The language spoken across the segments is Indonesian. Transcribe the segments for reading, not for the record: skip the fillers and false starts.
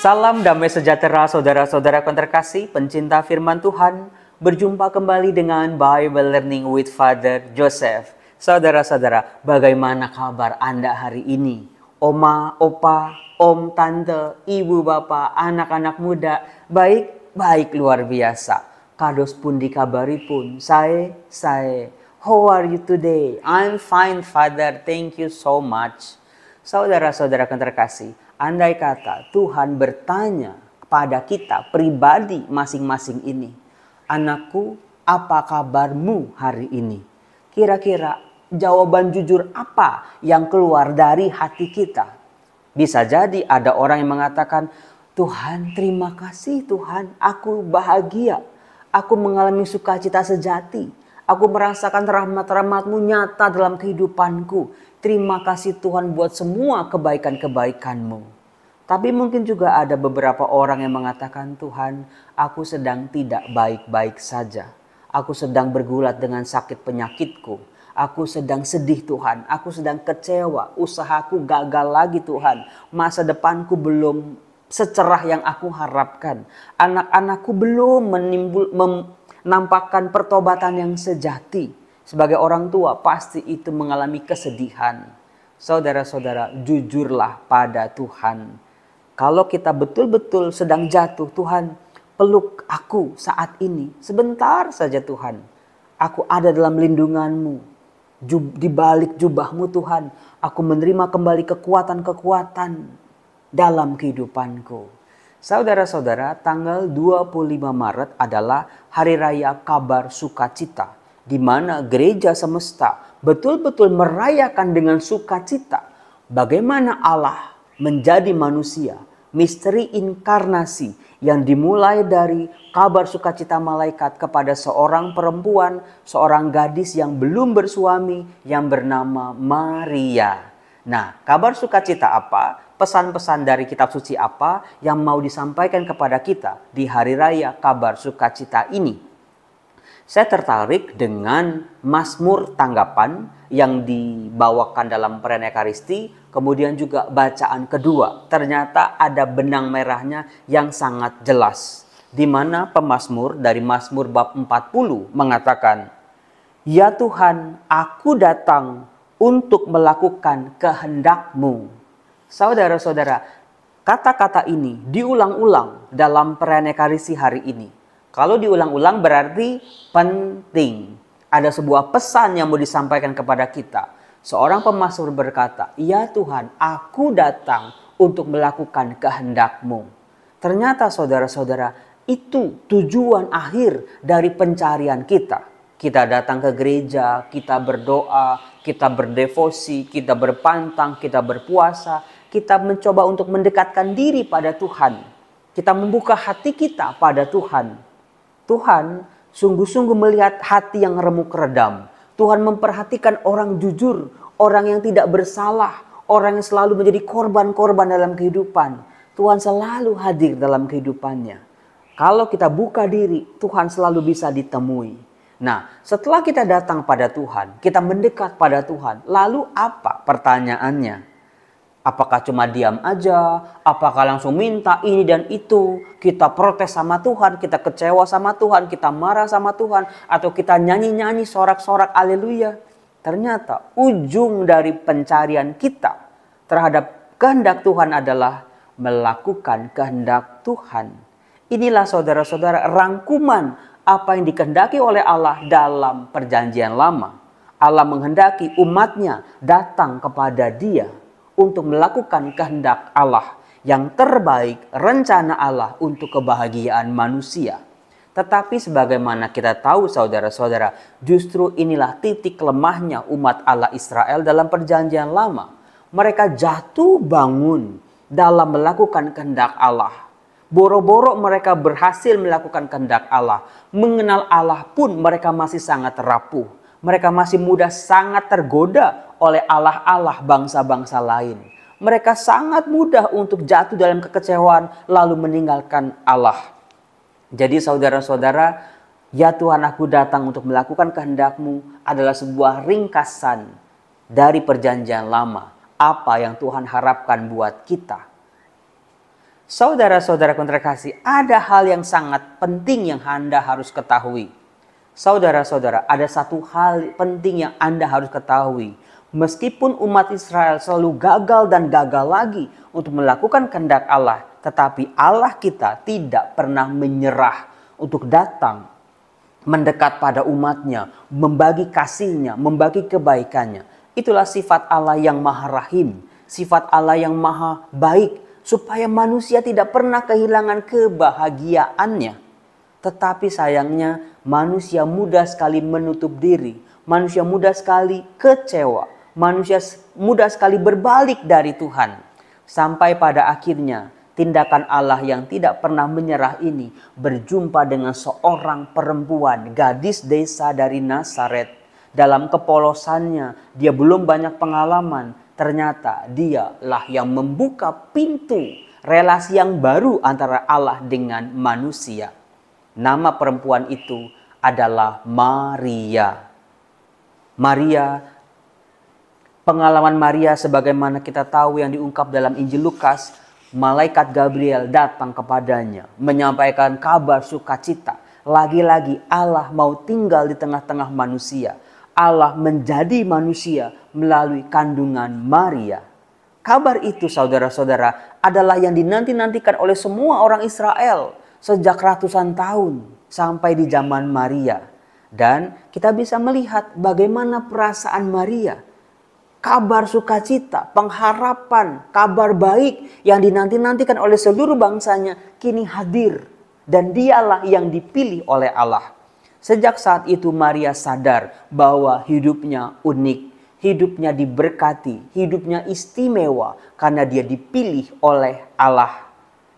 Salam damai sejahtera saudara-saudara terkasih, pencinta firman Tuhan. Berjumpa kembali dengan Bible Learning with Father Joseph. Saudara-saudara, bagaimana kabar Anda hari ini? Oma, opa, om, tante, ibu, bapak, anak-anak muda, baik luar biasa. Kados pun dikabari pun, saya. How are you today? I'm fine, Father. Thank you so much. Saudara-saudara terkasih, andai kata Tuhan bertanya kepada kita pribadi masing-masing ini, anakku, apa kabarmu hari ini? Kira-kira jawaban jujur apa yang keluar dari hati kita? Bisa jadi ada orang yang mengatakan, Tuhan, terima kasih Tuhan, aku bahagia. Aku mengalami sukacita sejati. Aku merasakan rahmat-rahmat-Mu nyata dalam kehidupanku. Terima kasih Tuhan buat semua kebaikan-kebaikan-Mu. Tapi mungkin juga ada beberapa orang yang mengatakan, Tuhan, aku sedang tidak baik-baik saja. Aku sedang bergulat dengan sakit penyakitku. Aku sedang sedih Tuhan. Aku sedang kecewa. Usahaku gagal lagi Tuhan. Masa depanku belum secerah yang aku harapkan. Anak-anakku belum menampakkan pertobatan yang sejati. Sebagai orang tua pasti itu mengalami kesedihan. Saudara-saudara, jujurlah pada Tuhan. Kalau kita betul-betul sedang jatuh, Tuhan peluk aku saat ini. Sebentar saja Tuhan. Aku ada dalam lindungan-Mu. Di balik jubah-Mu Tuhan. Aku menerima kembali kekuatan-kekuatan dalam kehidupanku. Saudara-saudara, tanggal 25 Maret adalah Hari Raya Kabar Sukacita, di mana gereja semesta betul-betul merayakan dengan sukacita bagaimana Allah menjadi manusia, misteri inkarnasi yang dimulai dari kabar sukacita malaikat kepada seorang perempuan, seorang gadis yang belum bersuami yang bernama Maria. Nah, kabar sukacita apa? Pesan-pesan dari kitab suci apa yang mau disampaikan kepada kita di hari raya kabar sukacita ini? Saya tertarik dengan Mazmur tanggapan yang dibawakan dalam perayaan Ekaristi, kemudian juga bacaan kedua. Ternyata ada benang merahnya yang sangat jelas, di mana pemazmur dari Mazmur bab 40 mengatakan, Ya Tuhan, aku datang untuk melakukan kehendak-Mu. Saudara-saudara, kata-kata ini diulang-ulang dalam perayaan Ekaristi hari ini. Kalau diulang-ulang berarti penting. Ada sebuah pesan yang mau disampaikan kepada kita. Seorang pemazmur berkata, Ya Tuhan, aku datang untuk melakukan kehendak-Mu. Ternyata saudara-saudara, itu tujuan akhir dari pencarian kita. Kita datang ke gereja, kita berdoa, kita berdevosi, kita berpantang, kita berpuasa. Kita mencoba untuk mendekatkan diri pada Tuhan. Kita membuka hati kita pada Tuhan. Tuhan sungguh-sungguh melihat hati yang remuk redam. Tuhan memperhatikan orang jujur, orang yang tidak bersalah, orang yang selalu menjadi korban-korban dalam kehidupan. Tuhan selalu hadir dalam kehidupannya. Kalau kita buka diri, Tuhan selalu bisa ditemui. Nah, setelah kita datang pada Tuhan, kita mendekat pada Tuhan, lalu apa pertanyaannya? Apakah cuma diam aja? Apakah langsung minta ini dan itu? Kita protes sama Tuhan, kita kecewa sama Tuhan, kita marah sama Tuhan, atau kita nyanyi-nyanyi sorak-sorak haleluya? Ternyata ujung dari pencarian kita terhadap kehendak Tuhan adalah melakukan kehendak Tuhan. Inilah saudara-saudara rangkuman apa yang dikehendaki oleh Allah dalam perjanjian lama. Allah menghendaki umatnya datang kepada Dia untuk melakukan kehendak Allah yang terbaik, rencana Allah untuk kebahagiaan manusia. Tetapi sebagaimana kita tahu saudara-saudara, justru inilah titik lemahnya umat Allah Israel dalam perjanjian lama. Mereka jatuh bangun dalam melakukan kehendak Allah. Boro-boro mereka berhasil melakukan kehendak Allah. Mengenal Allah pun mereka masih sangat rapuh. Mereka masih mudah sangat tergoda oleh Allah-Allah bangsa-bangsa lain. Mereka sangat mudah untuk jatuh dalam kekecewaan lalu meninggalkan Allah. Jadi saudara-saudara, ya Tuhan aku datang untuk melakukan kehendak-Mu adalah sebuah ringkasan dari perjanjian lama. Apa yang Tuhan harapkan buat kita. Saudara-saudara terkasih, ada hal yang sangat penting yang Anda harus ketahui. Saudara-saudara, ada satu hal penting yang Anda harus ketahui. Meskipun umat Israel selalu gagal dan gagal lagi untuk melakukan kehendak Allah, tetapi Allah kita tidak pernah menyerah untuk datang mendekat pada umatnya, membagi kasihnya, membagi kebaikannya. Itulah sifat Allah yang maha rahim, sifat Allah yang maha baik, supaya manusia tidak pernah kehilangan kebahagiaannya. Tetapi sayangnya manusia mudah sekali menutup diri, manusia mudah sekali kecewa, manusia mudah sekali berbalik dari Tuhan. Sampai pada akhirnya tindakan Allah yang tidak pernah menyerah ini berjumpa dengan seorang perempuan, gadis desa dari Nazaret. Dalam kepolosannya, dia belum banyak pengalaman. Ternyata dialah yang membuka pintu relasi yang baru antara Allah dengan manusia. Nama perempuan itu adalah Maria. Pengalaman Maria sebagaimana kita tahu yang diungkap dalam Injil Lukas, malaikat Gabriel datang kepadanya, menyampaikan kabar sukacita. Lagi-lagi Allah mau tinggal di tengah-tengah manusia. Allah menjadi manusia melalui kandungan Maria. Kabar itu, saudara-saudara, adalah yang dinanti-nantikan oleh semua orang Israel sejak ratusan tahun sampai di zaman Maria. Dan kita bisa melihat bagaimana perasaan Maria. Kabar sukacita, pengharapan, kabar baik yang dinanti-nantikan oleh seluruh bangsanya kini hadir. Dan dialah yang dipilih oleh Allah. Sejak saat itu Maria sadar bahwa hidupnya unik, hidupnya diberkati, hidupnya istimewa karena dia dipilih oleh Allah.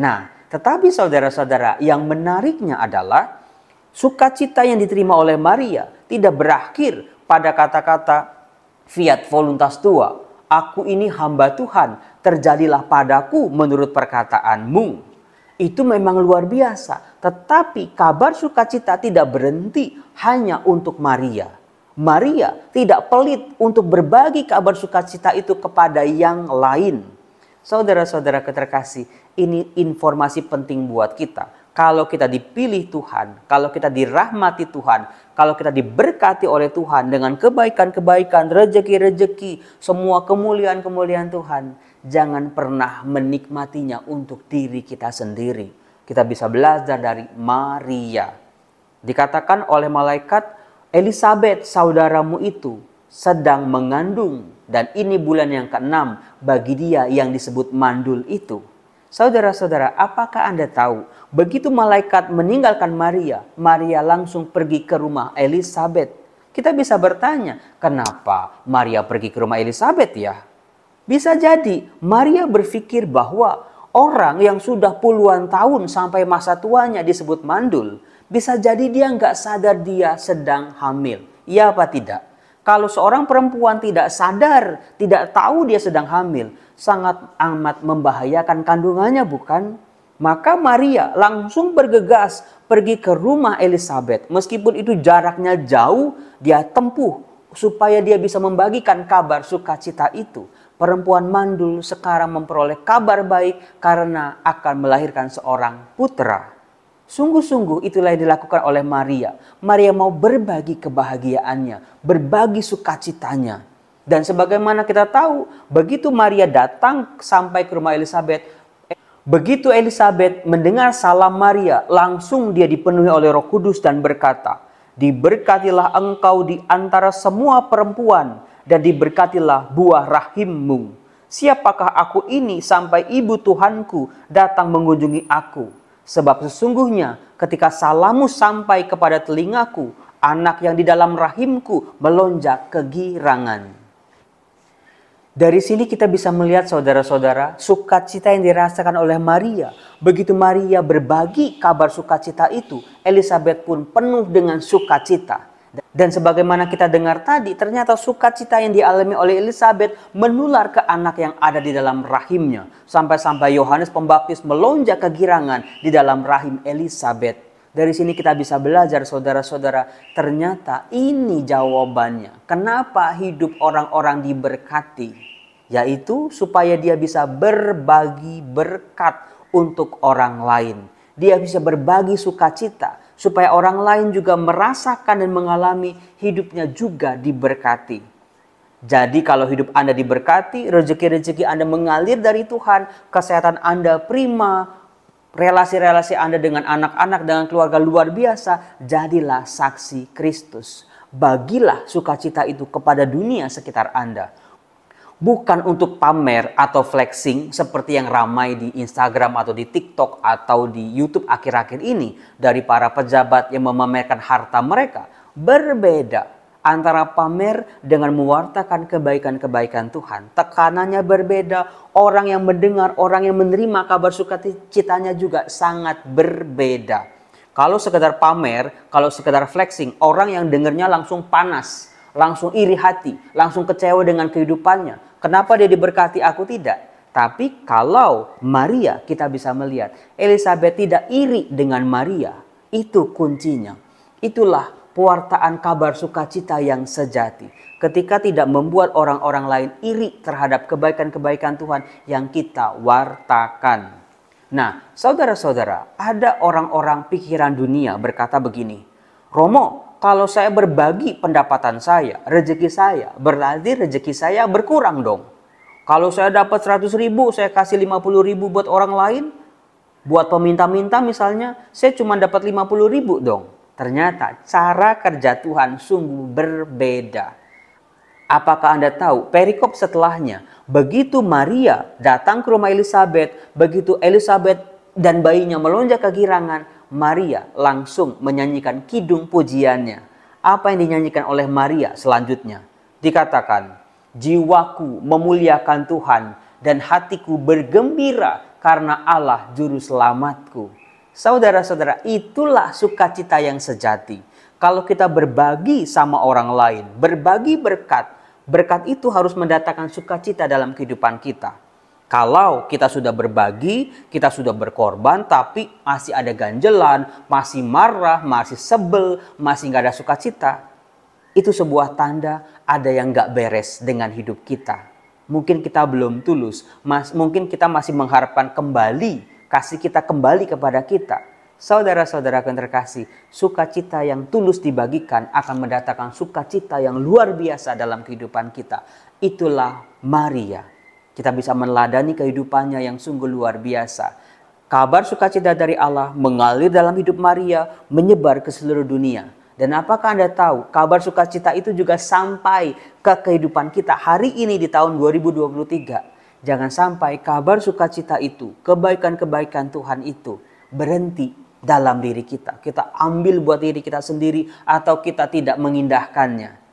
Nah, tetapi saudara-saudara, yang menariknya adalah sukacita yang diterima oleh Maria tidak berakhir pada kata-kata fiat voluntas tua, aku ini hamba Tuhan, terjadilah padaku menurut perkataanmu. Itu memang luar biasa, tetapi kabar sukacita tidak berhenti hanya untuk Maria. Maria tidak pelit untuk berbagi kabar sukacita itu kepada yang lain. Saudara-saudara terkasih, ini informasi penting buat kita. Kalau kita dipilih Tuhan, kalau kita dirahmati Tuhan, kalau kita diberkati oleh Tuhan dengan kebaikan-kebaikan, rejeki-rejeki, semua kemuliaan-kemuliaan Tuhan, jangan pernah menikmatinya untuk diri kita sendiri. Kita bisa belajar dari Maria. Dikatakan oleh malaikat, Elisabet saudaramu itu sedang mengandung, dan ini bulan yang ke-6 bagi dia yang disebut mandul itu. Saudara-saudara, apakah Anda tahu, begitu malaikat meninggalkan Maria, Maria langsung pergi ke rumah Elisabet. Kita bisa bertanya, kenapa Maria pergi ke rumah Elisabet ya? Bisa jadi Maria berpikir bahwa orang yang sudah puluhan tahun sampai masa tuanya disebut mandul, bisa jadi dia nggak sadar dia sedang hamil. Iya apa tidak? Kalau seorang perempuan tidak sadar, tidak tahu dia sedang hamil, sangat amat membahayakan kandungannya, bukan? Maka Maria langsung bergegas pergi ke rumah Elisabet. Meskipun itu jaraknya jauh, dia tempuh supaya dia bisa membagikan kabar sukacita itu. Perempuan mandul sekarang memperoleh kabar baik karena akan melahirkan seorang putra. Sungguh-sungguh itulah yang dilakukan oleh Maria. Maria mau berbagi kebahagiaannya, berbagi sukacitanya. Dan sebagaimana kita tahu, begitu Maria datang sampai ke rumah Elisabet, begitu Elisabet mendengar salam Maria, langsung dia dipenuhi oleh Roh Kudus dan berkata, diberkatilah engkau di antara semua perempuan, dan diberkatilah buah rahimmu. Siapakah aku ini sampai ibu Tuhanku datang mengunjungi aku? Sebab sesungguhnya ketika salammu sampai kepada telingaku, anak yang di dalam rahimku melonjak kegirangan. Dari sini kita bisa melihat saudara-saudara, sukacita yang dirasakan oleh Maria. Begitu Maria berbagi kabar sukacita itu, Elisabet pun penuh dengan sukacita. Dan sebagaimana kita dengar tadi, ternyata sukacita yang dialami oleh Elisabet menular ke anak yang ada di dalam rahimnya. Sampai-sampai Yohanes Pembaptis melonjak kegirangan di dalam rahim Elisabet. Dari sini kita bisa belajar saudara-saudara, ternyata ini jawabannya. Kenapa hidup orang-orang diberkati? Yaitu supaya dia bisa berbagi berkat untuk orang lain. Dia bisa berbagi sukacita supaya orang lain juga merasakan dan mengalami hidupnya juga diberkati. Jadi kalau hidup Anda diberkati, rezeki-rezeki Anda mengalir dari Tuhan, kesehatan Anda prima, relasi-relasi Anda dengan anak-anak, dengan keluarga luar biasa, jadilah saksi Kristus. Bagilah sukacita itu kepada dunia sekitar Anda. Bukan untuk pamer atau flexing seperti yang ramai di Instagram atau di TikTok atau di YouTube akhir-akhir ini dari para pejabat yang memamerkan harta mereka. Berbeda antara pamer dengan mewartakan kebaikan-kebaikan Tuhan. Tekanannya berbeda, orang yang mendengar, orang yang menerima kabar sukacitanya juga sangat berbeda. Kalau sekedar pamer, kalau sekedar flexing, orang yang dengarnya langsung panas, langsung iri hati, langsung kecewa dengan kehidupannya. Kenapa dia diberkati, aku tidak? Tapi kalau Maria, kita bisa melihat Elizabeth tidak iri dengan Maria. Itu kuncinya. Itulah pewartaan kabar sukacita yang sejati. Ketika tidak membuat orang-orang lain iri terhadap kebaikan-kebaikan Tuhan yang kita wartakan. Nah, saudara-saudara, ada orang-orang pikiran dunia berkata begini, Romo, kalau saya berbagi pendapatan saya, rezeki saya, berarti rezeki saya berkurang dong. Kalau saya dapat 100 ribu, saya kasih 50 ribu buat orang lain, buat peminta-minta misalnya, saya cuma dapat 50 ribu dong. Ternyata cara kerja Tuhan sungguh berbeda. Apakah Anda tahu perikop setelahnya? Begitu Maria datang ke rumah Elizabeth, begitu Elizabeth dan bayinya melonjak kegirangan, Maria langsung menyanyikan kidung pujiannya. Apa yang dinyanyikan oleh Maria selanjutnya? Dikatakan, jiwaku memuliakan Tuhan dan hatiku bergembira karena Allah juru selamatku. Saudara-saudara, itulah sukacita yang sejati. Kalau kita berbagi sama orang lain, berbagi berkat, berkat itu harus mendatangkan sukacita dalam kehidupan kita. Kalau kita sudah berbagi, kita sudah berkorban, tapi masih ada ganjelan, masih marah, masih sebel, masih nggak ada sukacita, itu sebuah tanda ada yang nggak beres dengan hidup kita. Mungkin kita belum tulus, mungkin kita masih mengharapkan kembali, kasih kita kembali kepada kita. Saudara-saudara yang terkasih, sukacita yang tulus dibagikan akan mendatangkan sukacita yang luar biasa dalam kehidupan kita. Itulah Maria. Kita bisa meneladani kehidupannya yang sungguh luar biasa. Kabar sukacita dari Allah mengalir dalam hidup Maria, menyebar ke seluruh dunia. Dan apakah Anda tahu, kabar sukacita itu juga sampai ke kehidupan kita hari ini di tahun 2023. Jangan sampai kabar sukacita itu, kebaikan-kebaikan Tuhan itu berhenti dalam diri kita. Kita ambil buat diri kita sendiri atau kita tidak mengindahkannya.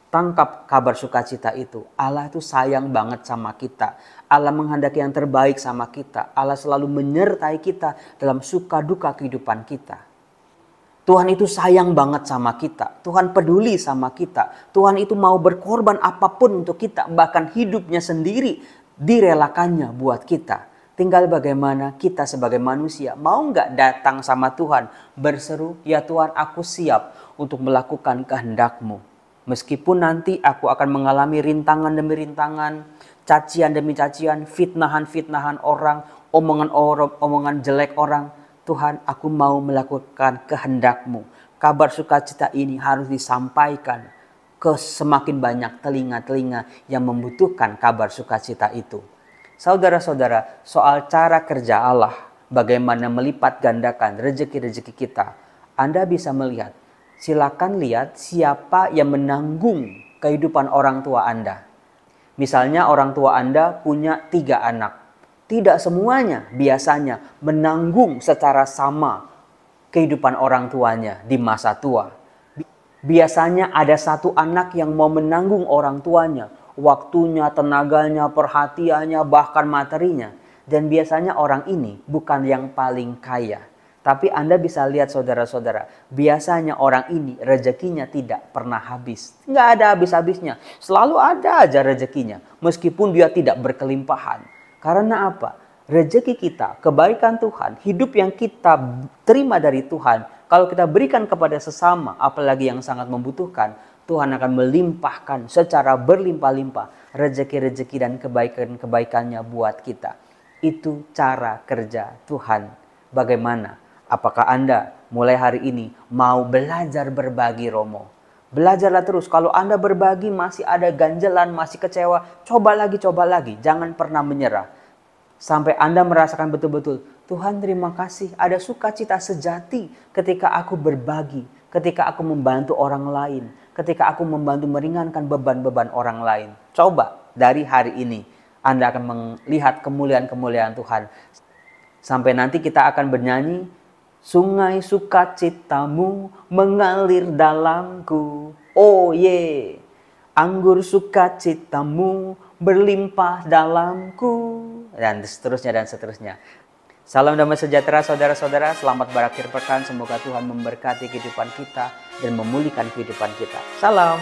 Tangkap kabar sukacita itu. Allah itu sayang banget sama kita. Allah menghendaki yang terbaik sama kita. Allah selalu menyertai kita dalam suka duka kehidupan kita. Tuhan itu sayang banget sama kita. Tuhan peduli sama kita. Tuhan itu mau berkorban apapun untuk kita. Bahkan hidupnya sendiri direlakannya buat kita. Tinggal bagaimana kita sebagai manusia mau nggak datang sama Tuhan berseru, ya Tuhan aku siap untuk melakukan kehendak-Mu. Meskipun nanti aku akan mengalami rintangan demi rintangan, cacian demi cacian, fitnahan-fitnahan orang, omongan jelek orang. Tuhan, aku mau melakukan kehendak-Mu. Kabar sukacita ini harus disampaikan ke semakin banyak telinga-telinga yang membutuhkan kabar sukacita itu. Saudara-saudara, soal cara kerja Allah, bagaimana melipat gandakan rezeki-rezeki kita, Anda bisa melihat. Silakan lihat siapa yang menanggung kehidupan orang tua Anda. Misalnya orang tua Anda punya 3 anak. Tidak semuanya biasanya menanggung secara sama kehidupan orang tuanya di masa tua. Biasanya ada 1 anak yang mau menanggung orang tuanya. Waktunya, tenaganya, perhatiannya, bahkan materinya. Dan biasanya orang ini bukan yang paling kaya. Tapi Anda bisa lihat saudara-saudara, biasanya orang ini rezekinya tidak pernah habis. Nggak ada habis-habisnya. Selalu ada aja rezekinya. Meskipun dia tidak berkelimpahan. Karena apa? Rezeki kita, kebaikan Tuhan, hidup yang kita terima dari Tuhan. Kalau kita berikan kepada sesama, apalagi yang sangat membutuhkan, Tuhan akan melimpahkan secara berlimpah-limpah rezeki-rezeki dan kebaikan-kebaikannya buat kita. Itu cara kerja Tuhan. Bagaimana? Apakah Anda mulai hari ini mau belajar berbagi, Romo? Belajarlah terus. Kalau Anda berbagi masih ada ganjelan, masih kecewa, coba lagi. Jangan pernah menyerah. Sampai Anda merasakan betul-betul, Tuhan terima kasih, ada sukacita sejati ketika aku berbagi, ketika aku membantu orang lain, ketika aku membantu meringankan beban-beban orang lain. Coba dari hari ini Anda akan melihat kemuliaan-kemuliaan Tuhan. Sampai nanti kita akan bernyanyi, sungai sukacitamu mengalir dalamku. Oh ye, anggur sukacitamu berlimpah dalamku. Dan seterusnya. Salam damai sejahtera saudara-saudara. Selamat berakhir pekan. Semoga Tuhan memberkati kehidupan kita dan memulihkan kehidupan kita. Salam.